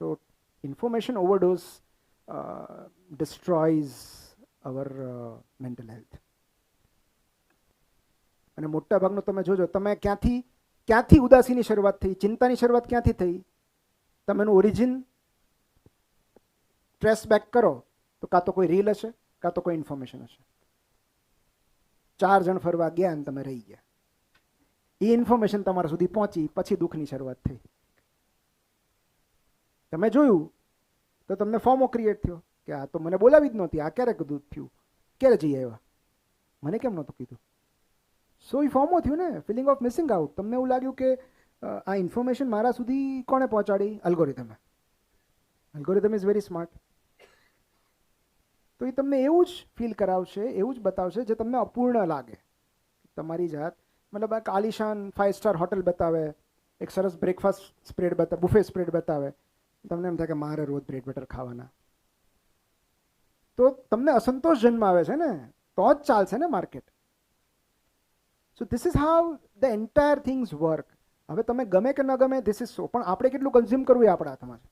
So information overdose destroys our mental health. અને મોટા ભાગનું તમે જોજો, તમે ક્યાંથી ઉદાસીની શરૂઆત થઈ, ચિંતાની શરૂઆત ક્યાંથી થઈ, તમે એનું ઓરિજિન ટ્રેસ બેક કરો તો કાં તો કોઈ રીલ હશે, કાં તો કોઈ ઇન્ફોર્મેશન હશે. 4 જણ ફરવા ગયા અને તમે રહી ગયા, એ ઇન્ફોર્મેશન તમારા સુધી પહોંચી, પછી દુઃખની શરૂઆત થઈ. તમે જોયું તો તમને ફોર્મો ક્રિએટ થયો કે આ તો મને બોલાવી જ નહોતી, આ ક્યારે કીધું થયું, ક્યારે જઈ આવ્યા, મને કેમ નહોતું કીધું. સો એ ફોર્મો થયું ને, ફિલિંગ ઓફ મિસિંગ આઉટ. તમને એવું લાગ્યું કે આ ઇન્ફોર્મેશન મારા સુધી કોણે પહોંચાડી? અલ્ગોરિધમે. Algorithm is very smart. તો એ તમને એવું જ ફીલ કરાવશે, એવું જ બતાવશે જે તમને અપૂર્ણ લાગે. તમારી જાત મતલબ એક આલિશાન 5 સ્ટાર હોટલ બતાવે, એક સરસ બ્રેકફાસ્ટ સ્પ્રેડ બતાવે, બુફે સ્પ્રેડ બતાવે, તમને એમ થાય કે મારે રોજ બ્રેડ બટર ખાવાના. તો તમને અસંતોષ જન્માવે છે ને, તો જ ચાલશે ને market. So this is how the entire things work. હવે તમે ગમે કે ન ગમે, ધીસ ઇઝ સો, પણ આપણે કેટલું કન્ઝ્યુમ કરવું એ આપણા હાથમાં છે.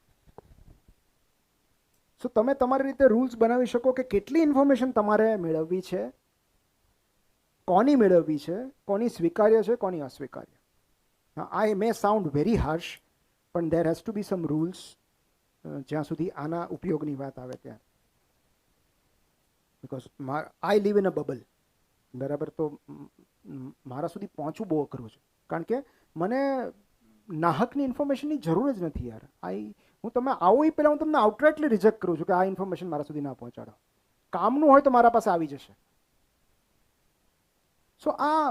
સો તમે તમારી રીતે રૂલ્સ બનાવી શકો કે કેટલી ઇન્ફોર્મેશન તમારે મેળવવી છે, કોની મેળવવી છે, કોની સ્વીકાર્ય છે, કોની અસ્વીકાર્ય. I may sound very harsh, પણ there has to be some rules જ્યાં સુધી આના ઉપયોગની વાત આવે ત્યાં. Because I live in a bubble, બરાબર. તો મારા સુધી પહોંચવું બહુ અઘરું છે, કારણ કે મને નાહકની ઇન્ફોર્મેશનની જરૂર જ નથી યાર. હું તમે આવો એ પહેલાં હું તમને આઉટરાઇટલી રિજેક્ટ કરું છું કે આ ઇન્ફોર્મેશન મારા સુધી ના પહોંચાડો. કામનું હોય તો મારા પાસે આવી જશે. સો આ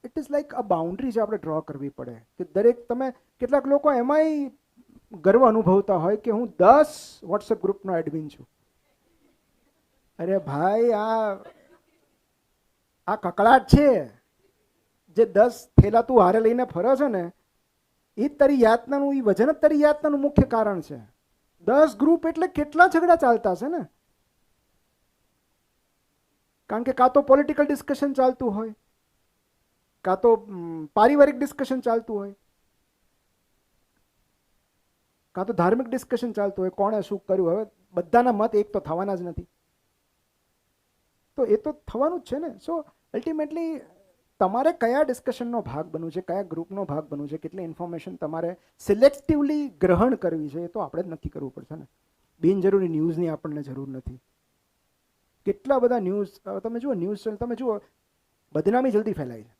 it is like a boundary જે આપણે ડ્રો કરવી પડે કે દરેક, તમે કેટલાક લોકો એમાંય ગર્વ અનુભવતા હોય કે હું 10 વોટ્સએપ ગ્રુપનો એડમિન છું. અરે ભાઈ, આ કકળાટ છે જે 10 થેલા તું હારે લઈને ફરે છે ને, એ તારી યાતનાનું, એ વજન જ તારી યાતનાનું મુખ્ય કારણ છે. 10 ગ્રુપ એટલે કેટલા ઝઘડા ચાલતા છે ને. કારણ કે કાં તો પોલિટિકલ ડિસ્કશન ચાલતું હોય, કાં તો પારિવારિક ડિસ્કશન ચાલતું હોય, કાં તો ધાર્મિક ડિસ્કશન ચાલતું હોય, કોણે શું કર્યું. હવે બધાના મત એક તો થવાના જ નથી, તો એ તો થવાનું જ છે ને. સો અલ્ટિમેટલી તમારે કયા ડિસ્કશનનો ભાગ બનવું છે, કયા ગ્રુપનો ભાગ બનવું છે, કેટલી ઇન્ફોર્મેશન તમારે સિલેક્ટિવલી ગ્રહણ કરવી છે, એ તો આપણે જ નક્કી કરવું પડશે ને. બિનજરૂરી ન્યૂઝની આપણને જરૂર નથી. કેટલા બધા ન્યૂઝ તમે જુઓ, ન્યૂઝ ચેનલ તમે જુઓ, બદનામી જલ્દી ફેલાય છે.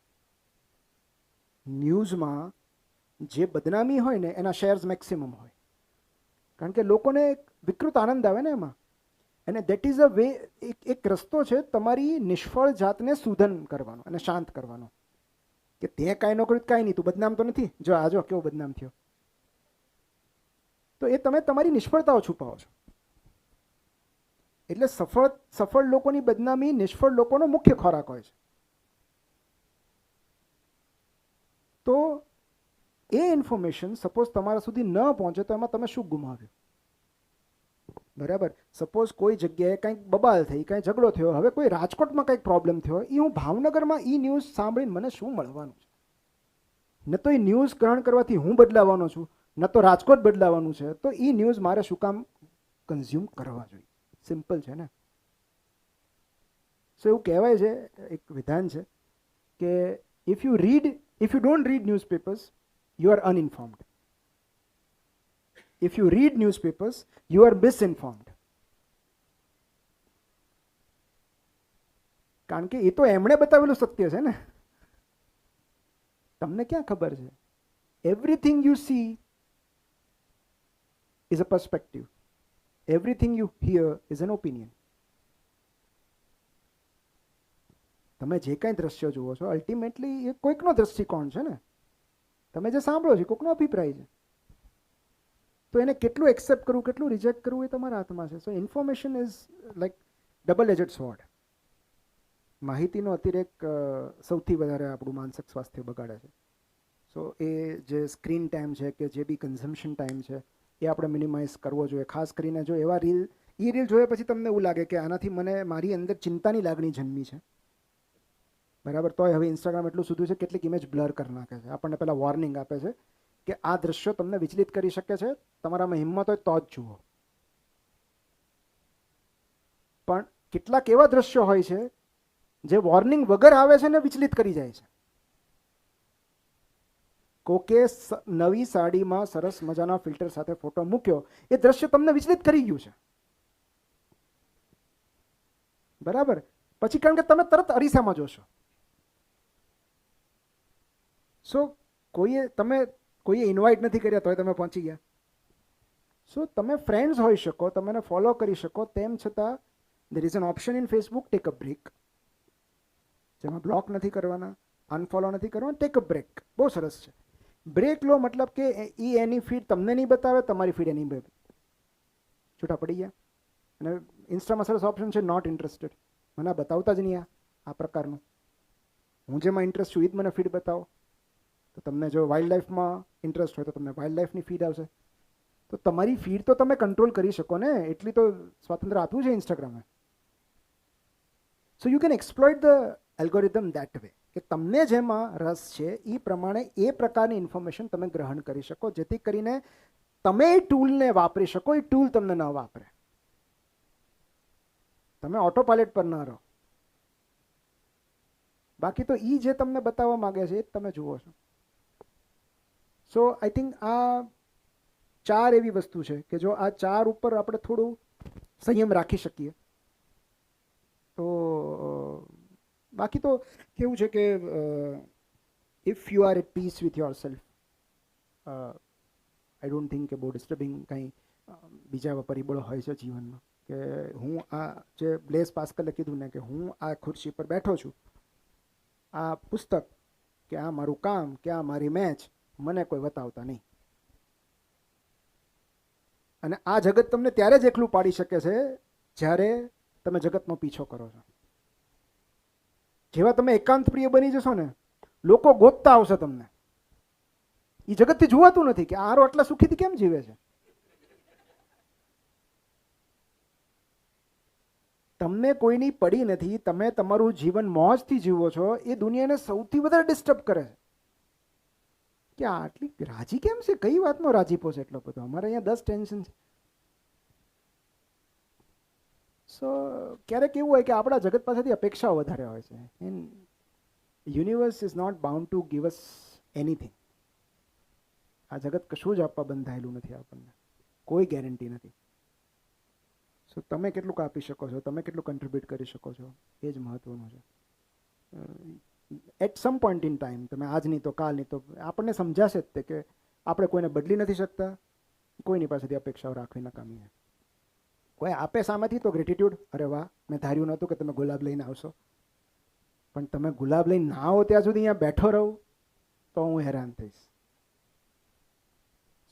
ન્યૂઝમાં જે બદનામી હોય ને એના શેર્સ મેક્સિમમ હોય, કારણ કે લોકોને એક વિકૃત આનંદ આવે ને એમાં. અને દેટ ઇઝ અ વે, એક રસ્તો છે તમારી નિષ્ફળ જાતને શોધન કરવાનો અને શાંત કરવાનો કે તે કાંઈ ન કર્યું, કાંઈ નહીં, તું બદનામ તો નથી, જો આજો કેવો બદનામ થયો. તો એ તમે તમારી નિષ્ફળતાઓ છુપાવો છો. એટલે સફળ લોકોની બદનામી નિષ્ફળ લોકોનો મુખ્ય ખોરાક હોય છે. તો એ ઇન્ફોર્મેશન સપોઝ તમારા સુધી ન પહોંચે તો એમાં તમે શું ગુમાવ્યું? બરાબર. સપોઝ કોઈ જગ્યાએ કંઈક બબાલ થઈ, કંઈ ઝઘડો થયો, હવે કોઈ રાજકોટમાં કંઈક પ્રોબ્લેમ થયો, એ હું ભાવનગરમાં એ ન્યૂઝ સાંભળીને મને શું મળવાનું છે? ન તો એ ન્યૂઝ ગ્રહણ કરવાથી હું બદલાવાનો છું, ન તો રાજકોટ બદલાવાનું છે. તો એ ન્યૂઝ મારે શું કામ કન્ઝ્યુમ કરવા જોઈએ? સિમ્પલ છે ને. સો એવું કહેવાય છે, એક વિધાન છે કે if you don't read newspapers, you are uninformed. If you read newspapers, you are misinformed. કારણ કે એ તો એમણે બતાવેલું સત્ય છે ને, તમને ક્યાં ખબર છે? Everything you she is a perspective, everything you hear is an opinion. તમે જે કાંઈ દ્રશ્ય જુઓ છો, અલ્ટિમેટલી એ કોઈકનો દ્રષ્ટિકોણ છે ને. તમે જે સાંભળો છો કોઈકનો અભિપ્રાય છે. તો એને કેટલું એક્સેપ્ટ કરવું, કેટલું રિજેક્ટ કરવું એ તમારા હાથમાં છે. So information is like double edged sword. માહિતીનો અતિરેક સૌથી વધારે આપણું માનસિક સ્વાસ્થ્ય બગાડે છે. સો એ જે સ્ક્રીન ટાઈમ છે કે જે બી કન્ઝમ્પશન ટાઈમ છે એ આપણે મિનિમાઇઝ કરવો જોઈએ. ખાસ કરીને જો એવા રીલ જોયા પછી તમને એવું લાગે કે આનાથી મને મારી અંદર ચિંતાની લાગણી જન્મી છે, બરાબર, તોય હવે ઇન્સ્ટાગ્રામ એટલું સીધું છે કેટલીક ઇમેજ બ્લર કરી નાખે છે, આપણને પહેલાં વોર્નિંગ આપે છે કે આ દ્રશ્યો તમને વિચલિત કરી શકે છે, તમારામાં હિંમત હોય તો જ જુઓ. પણ કેટલાક એવા દ્રશ્યો હોય છે જે વોર્નિંગ વગર આવે છે ને વિચલિત કરી જાય છે. કોકે નવી સાડીમાં સરસ મજાના ફિલ્ટર સાથે ફોટો મૂક્યો, એ દ્રશ્ય તમને વિચલિત કરી ગયું છે, બરાબર? પછી કારણ કે તમે તરત અરીસામાં જોશો. કોઈએ ઇન્વાઇટ નથી કર્યા તોય તમે પહોંચી ગયા. તમે ફ્રેન્ડ્સ હોઈ શકો, તમે એને ફોલો કરી શકો, તેમ છતાં there is an option in Facebook, take a break, જેમાં બ્લોક નથી કરવાના, અનફોલો નથી કરવાના, ટેક અ બ્રેક. બહુ સરસ છે. બ્રેક લો મતલબ કે એની ફીડ તમને નહીં બતાવે, તમારી ફીડ એની છૂટા પડી ગયા. અને ઇન્સ્ટામાં સરસ ઓપ્શન છે નોટ ઇન્ટરેસ્ટેડ. મને આ બતાવતા જ નહીં આ પ્રકારનું. હું જેમાં ઇન્ટરેસ્ટ છું એ જ મને ફીડ બતાવો. તો તમને જો વાઇલ્ડ લાઈફમાં ઇન્ટરેસ્ટ હોય તો તમને વાઇલ્ડ લાઈફની ફીડ આવશે. તો તમારી ફીડ તો તમે કંટ્રોલ કરી શકો ને, એટલી તો સ્વાતંત્ર્ય આપ્યું છે ઇન્સ્ટાગ્રામે. So you can exploit the algorithm that way, કે તમને જેમાં રસ છે એ પ્રમાણે એ પ્રકારની ઇન્ફોર્મેશન તમે ગ્રહણ કરી શકો, જેથી કરીને તમે એ ટૂલને વાપરી શકો, એ ટૂલ તમને ન વાપરે. તમે ઓટો પાયલટ પર ન રહો. બાકી તો એ જે તમને બતાવવા માંગે છે એ તમે જુઓ છો. સો આઈ થિંક આ 4 એવી વસ્તુ છે કે જો આ 4 ઉપર આપણે થોડું સંયમ રાખી શકીએ તો. બાકી તો કેવું છે કે if you are at peace with yourself, I don't think કે બહુ ડિસ્ટર્બિંગ કંઈ બીજા પરિબળો હોય છે જીવનમાં. કે હું આ જે બ્લેઝ પાસ્કલે કીધું ને કે હું આ ખુરશી પર બેઠો છું, આ પુસ્તક કે આ મારું કામ કે આ મારી મેચ મને કોઈ બતાવતા નહીં. અને આ જગત તમને ત્યારે જ એકલું પાડી શકે છે જ્યારે તમે જગતનો પીછો કરો છો. જેવા તમે એકાંત પ્રિય બની જશો ને, લોકો ગોતતા આવશે તમને. એ જગતથી જોવાતું નથી કે આરો આટલા સુખીથી કેમ જીવે છે. તમને કોઈની પડી નથી, તમે તમારું જીવન મોજથી જીવો છો, એ દુનિયાને સૌથી વધારે ડિસ્ટર્બ કરે છે કે આટલી રાજી કેમ છે, કઈ વાતનો રાજીપો છે એટલો બધો, અમારે અહીંયા 10 ટેન્શન છે. સો ક્યારેક એવું હોય કે આપણા જગત પાસેથી અપેક્ષાઓ વધારે હોય છે. And universe is not bound to give us anything. આ જગત કશું જ આપવા બંધાયેલું નથી આપણને, કોઈ ગેરંટી નથી. સો તમે કેટલું આપી શકો છો, તમે કેટલું કન્ટ્રીબ્યુટ કરી શકો છો, એ જ મહત્વનું છે. At some point in time, તમે આજ નહીં તો કાલ નહીં તો આપણને સમજાશે જ તે કે આપણે કોઈને બદલી નથી શકતા, કોઈની પાસેથી અપેક્ષાઓ રાખવી નકામી છે. કોઈ આપે સામેથી તો ગ્રેટિટ્યૂડ, અરે વાહ, મેં ધાર્યું નહોતું કે તમે ગુલાબ લઈને આવશો, પણ તમે ગુલાબ લઈને ના આવો ત્યાં સુધી અહીંયા બેઠો રહું તો હું હેરાન થઈશ.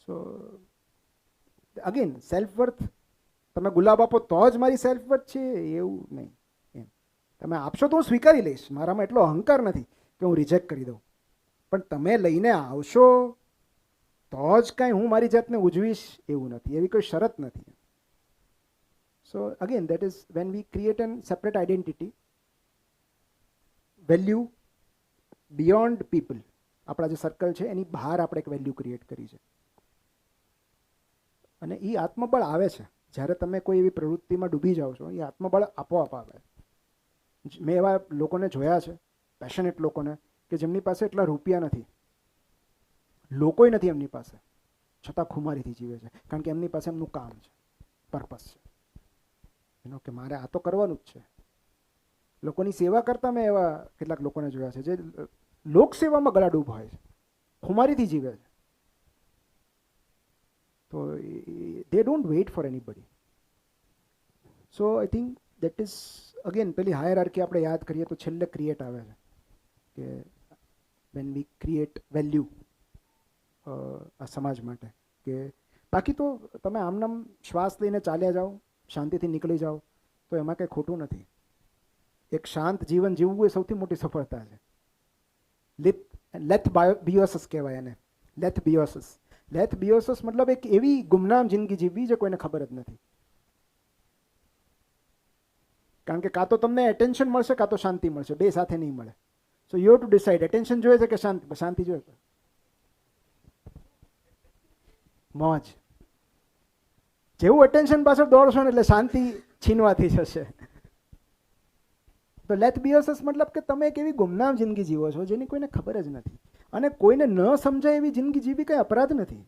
સો અગેન સેલ્ફ વર્થ, તમે ગુલાબ આપો તો જ મારી સેલ્ફ વર્થ છે એવું નહીં. એમ તમે આપશો તો હું સ્વીકારી લઈશ, મારામાં એટલો અહંકાર નથી કે હું રિજેક્ટ કરી દઉં. પણ તમે લઈને આવશો તો જ કાંઈ હું મારી જાતને ઉજવીશ એવું નથી, એવી કોઈ શરત નથી. So again, that is when we create an separate identity, value beyond people. આપણા જે સર્કલ છે એની બહાર આપણે એક વેલ્યુ ક્રિએટ કરી છે. અને એ આત્મબળ આવે છે જ્યારે તમે કોઈ એવી પ્રવૃત્તિમાં ડૂબી જાઓ છો, એ આત્મબળ આપોઆપ આવે. મેં એવા લોકોને જોયા છે, પેશનેટ લોકોને, કે જેમની પાસે એટલા રૂપિયા નથી, લોકોય નથી એમની પાસે, છતાં ખુમારીથી જીવે છે, કારણ કે એમની પાસે એમનું કામ છે, પર્પસ છે એનો, કે મારે આ તો કરવાનું જ છે. લોકોની સેવા કરતા મેં એવા કેટલાક લોકોને જોયા છે જે લોકસેવામાં ગળાડૂબ હોય છે, ખુમારીથી જીવે છે. તો they don't wait for anybody. So I think that is again પેલી હાયરાર્કી આપણે યાદ કરીએ તો છેલ્લે ક્રિએટ આવે છે કે when we create value આ સમાજ માટે. કે બાકી તો તમે આમનામ શ્વાસ લઈને ચાલ્યા જાઓ, શાંતિથી નીકળી જાઓ તો એમાં કંઈ ખોટું નથી. એક શાંત જીવન જીવવું એ સૌથી મોટી સફળતા છે. લેથ બિયોસસ કહેવાય એને, લેથ બિયોસસ. લેથ બિયોસસ મતલબ એક એવી ગુમનામ જિંદગી જીવવી જે કોઈને ખબર જ નથી. કારણ કે કાં તો તમને એટેન્શન મળશે કાં તો શાંતિ મળશે, બે સાથે નહીં મળે. So you have to decide, attention જોઈએ છે કે શાંતિ જોઈએ છે. મોજ. જેવું અટેન્શન પાછળ દોડશો ને એટલે શાંતિ છીનવાથી જશે. તો લેટ બી અસ મતલબ કે તમે એક એવી ગુમનામ જિંદગી જીવો છો જેની કોઈને ખબર જ નથી. અને કોઈને ન સમજાય એવી જિંદગી જીવી કંઈ અપરાધ નથી.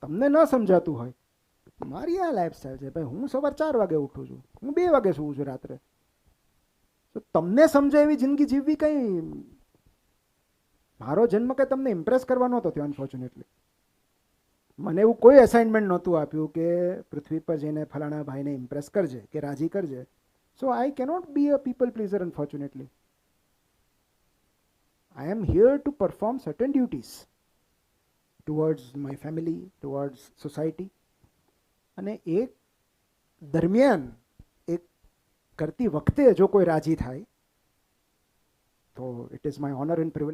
તમને ન સમજાતું હોય, મારી આ લાઈફસ્ટાઈલ છે ભાઈ, હું સવાર 4 વાગે ઉઠું છું, હું 2 વાગે સૂવું છું રાત્રે. તો તમને સમજાય એવી જિંદગી જીવવી કંઈ, મારો જન્મ કંઈ તમને ઇમ્પ્રેસ કરવા નહોતો થયો. અનફોર્ચ્યુનેટલી મને એવું કોઈ અસાઇનમેન્ટ નહોતું આપ્યું કે પૃથ્વી પર જઈને ફલાણા ભાઈને ઇમ્પ્રેસ કરજે કે રાજી કરજે. So I cannot be a people pleaser unfortunately. I am here to perform certain duties towards my family, towards society. અને એ દરમિયાન એક કરતી વખતે જો કોઈ રાજી થાય તો it is my honour and privilege.